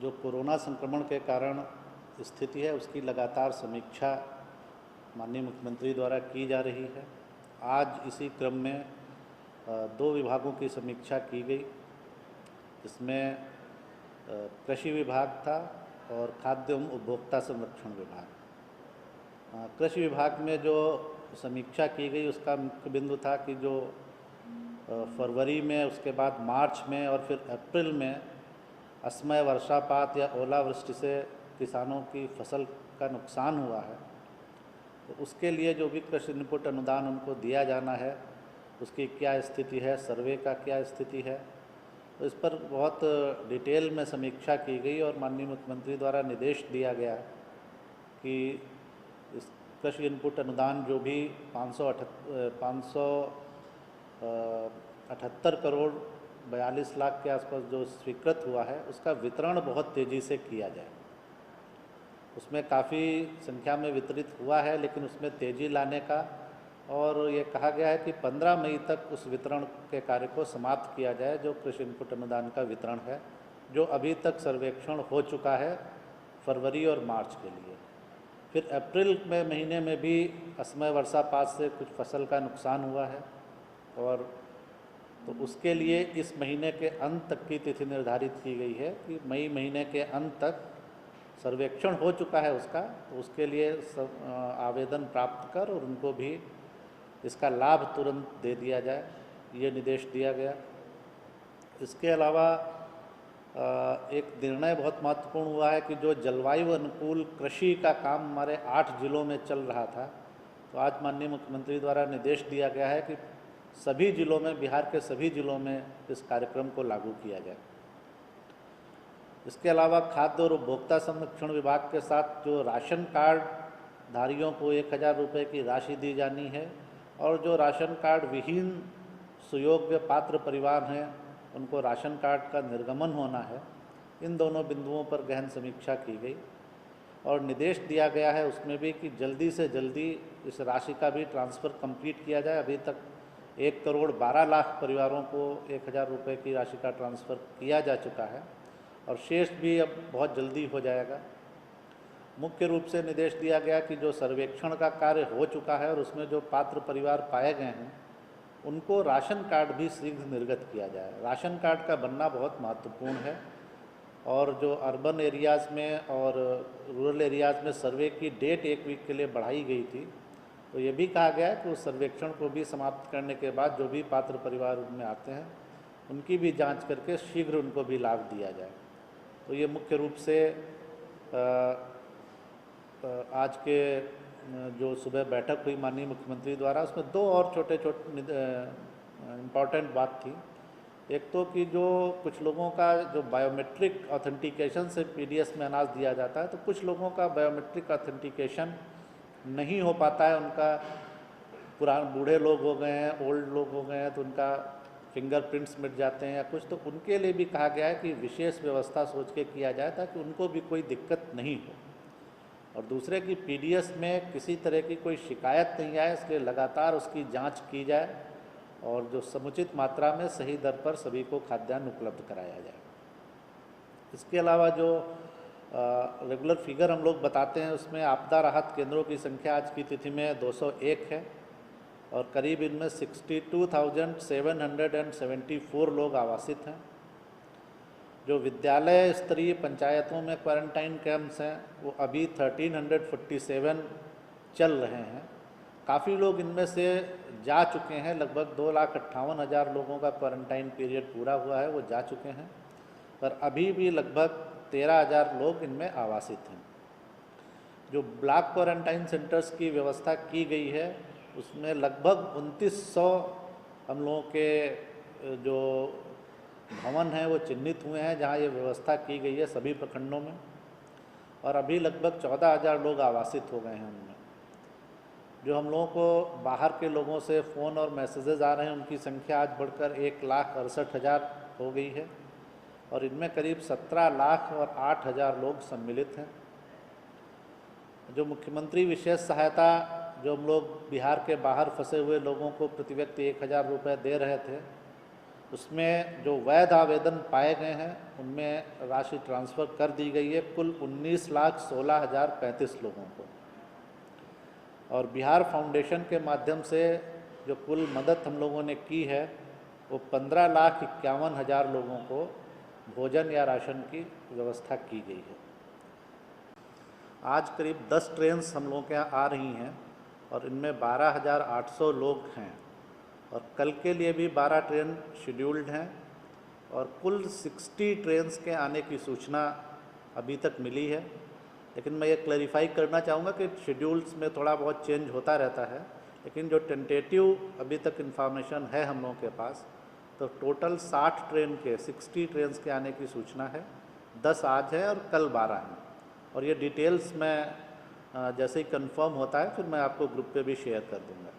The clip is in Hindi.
जो कोरोना संक्रमण के कारण स्थिति है उसकी लगातार समीक्षा माननीय मुख्यमंत्री द्वारा की जा रही है। आज इसी क्रम में दो विभागों की समीक्षा की गई, इसमें कृषि विभाग था और खाद्य एवं उपभोक्ता संरक्षण विभाग। कृषि विभाग में जो समीक्षा की गई उसका मुख्य बिंदु था कि जो फरवरी में, उसके बाद मार्च में और फिर अप्रैल में असमय वर्षापात या ओलावृष्टि से किसानों की फसल का नुकसान हुआ है, तो उसके लिए जो भी कृषि इनपुट अनुदान उनको दिया जाना है उसकी क्या स्थिति है, सर्वे का क्या स्थिति है, तो इस पर बहुत डिटेल में समीक्षा की गई और माननीय मुख्यमंत्री द्वारा निर्देश दिया गया कि इस कृषि इनपुट अनुदान जो भी 578 करोड़ 42 लाख के आसपास जो स्वीकृत हुआ है उसका वितरण बहुत तेज़ी से किया जाए। उसमें काफ़ी संख्या में वितरित हुआ है, लेकिन उसमें तेज़ी लाने का, और ये कहा गया है कि 15 मई तक उस वितरण के कार्य को समाप्त किया जाए जो कृषि इनपुट अनुदान का वितरण है, जो अभी तक सर्वेक्षण हो चुका है फरवरी और मार्च के लिए। फिर अप्रैल में महीने में भी असमय वर्षापात से कुछ फसल का नुकसान हुआ है, और तो उसके लिए इस महीने के अंत तक की तिथि निर्धारित की गई है कि मई महीने के अंत तक सर्वेक्षण हो चुका है उसका, तो उसके लिए आवेदन प्राप्त कर और उनको भी इसका लाभ तुरंत दे दिया जाए, ये निर्देश दिया गया। इसके अलावा एक निर्णय बहुत महत्वपूर्ण हुआ है कि जो जलवायु अनुकूल कृषि का काम हमारे 8 जिलों में चल रहा था, तो आज माननीय मुख्यमंत्री द्वारा निर्देश दिया गया है कि सभी जिलों में, बिहार के सभी जिलों में इस कार्यक्रम को लागू किया जाए। इसके अलावा खाद्य और उपभोक्ता संरक्षण विभाग के साथ जो राशन कार्ड धारियों को 1000 रुपये की राशि दी जानी है, और जो राशन कार्ड विहीन सुयोग्य पात्र परिवार हैं उनको राशन कार्ड का निर्गमन होना है, इन दोनों बिंदुओं पर गहन समीक्षा की गई और निर्देश दिया गया है उसमें भी कि जल्दी से जल्दी इस राशि का भी ट्रांसफ़र कंप्लीट किया जाए। अभी तक 1 करोड़ 12 लाख परिवारों को 1000 रुपये की राशि का ट्रांसफ़र किया जा चुका है और शेष भी अब बहुत जल्दी हो जाएगा। मुख्य रूप से निर्देश दिया गया कि जो सर्वेक्षण का कार्य हो चुका है और उसमें जो पात्र परिवार पाए गए हैं उनको राशन कार्ड भी शीघ्र निर्गत किया जाए। राशन कार्ड का बनना बहुत महत्वपूर्ण है, और जो अर्बन एरियाज़ में और रूरल एरियाज़ में सर्वे की डेट 1 वीक के लिए बढ़ाई गई थी, तो ये भी कहा गया है कि उस सर्वेक्षण को भी समाप्त करने के बाद जो भी पात्र परिवार उनमें आते हैं उनकी भी जांच करके शीघ्र उनको भी लाभ दिया जाए। तो ये मुख्य रूप से आज के जो सुबह बैठक हुई माननीय मुख्यमंत्री द्वारा, उसमें दो और छोटे इम्पॉर्टेंट बात थी। एक तो कि जो कुछ लोगों का जो बायोमेट्रिक ऑथेंटिकेशन से पीडीएस में अनाज दिया जाता है, तो कुछ लोगों का बायोमेट्रिक ऑथेंटिकेशन नहीं हो पाता है, उनका पुराने बूढ़े लोग हो गए हैं, ओल्ड लोग हो गए हैं, तो उनका फिंगरप्रिंट्स मिट जाते हैं या कुछ, तो उनके लिए भी कहा गया है कि विशेष व्यवस्था सोच के किया जाए ताकि उनको भी कोई दिक्कत नहीं हो। और दूसरे की पीडीएस में किसी तरह की कोई शिकायत नहीं आए, इसलिए लगातार उसकी जांच की जाए और जो समुचित मात्रा में सही दर पर सभी को खाद्यान्न उपलब्ध कराया जाए। इसके अलावा जो रेगुलर फिगर हम लोग बताते हैं उसमें आपदा राहत केंद्रों की संख्या आज की तिथि में 201 है और करीब इनमें 62,774 लोग आवासित हैं। जो विद्यालय स्तरीय पंचायतों में क्वारंटाइन कैंप्स हैं वो अभी 1347 चल रहे हैं। काफ़ी लोग इनमें से जा चुके हैं, लगभग 2,58,000 लोगों का क्वारंटाइन पीरियड पूरा हुआ है, वो जा चुके हैं, पर अभी भी लगभग 13,000 लोग इनमें आवासित हैं। जो ब्लॉक क्वारंटाइन सेंटर्स की व्यवस्था की गई है उसमें लगभग 2900 हम लोगों के जो भवन हैं वो चिन्हित हुए हैं जहां ये व्यवस्था की गई है सभी प्रखंडों में, और अभी लगभग 14,000 लोग आवासित हो गए हैं उनमें। जो हम लोगों को बाहर के लोगों से फ़ोन और मैसेजेस आ रहे हैं उनकी संख्या आज बढ़कर 1,68,000 हो गई है और इनमें करीब 17 लाख और 8,000 लोग सम्मिलित हैं। जो मुख्यमंत्री विशेष सहायता जो हम लोग बिहार के बाहर फंसे हुए लोगों को प्रति व्यक्ति 1,000 रुपये दे रहे थे, उसमें जो वैध आवेदन पाए गए हैं उनमें राशि ट्रांसफ़र कर दी गई है कुल 19,16,035 लोगों को। और बिहार फाउंडेशन के माध्यम से जो कुल मदद हम लोगों ने की है वो 15,51,000 लोगों को भोजन या राशन की व्यवस्था की गई है। आज करीब 10 ट्रेन्स हम लोगों के यहाँ आ रही हैं और इनमें 12,800 लोग हैं और कल के लिए भी 12 ट्रेन शेड्यूल्ड हैं और कुल 60 ट्रेन्स के आने की सूचना अभी तक मिली है। लेकिन मैं ये क्लैरिफाई करना चाहूँगा कि शेड्यूल्स में थोड़ा बहुत चेंज होता रहता है, लेकिन जो टेंटेटिव अभी तक इन्फॉर्मेशन है हम लोगों के पास, तो टोटल 60 ट्रेन के 60 ट्रेन्स के आने की सूचना है। 10 आज है और कल 12 हैं और ये डिटेल्स मैं जैसे ही कंफर्म होता है फिर मैं आपको ग्रुप पे भी शेयर कर दूँगा।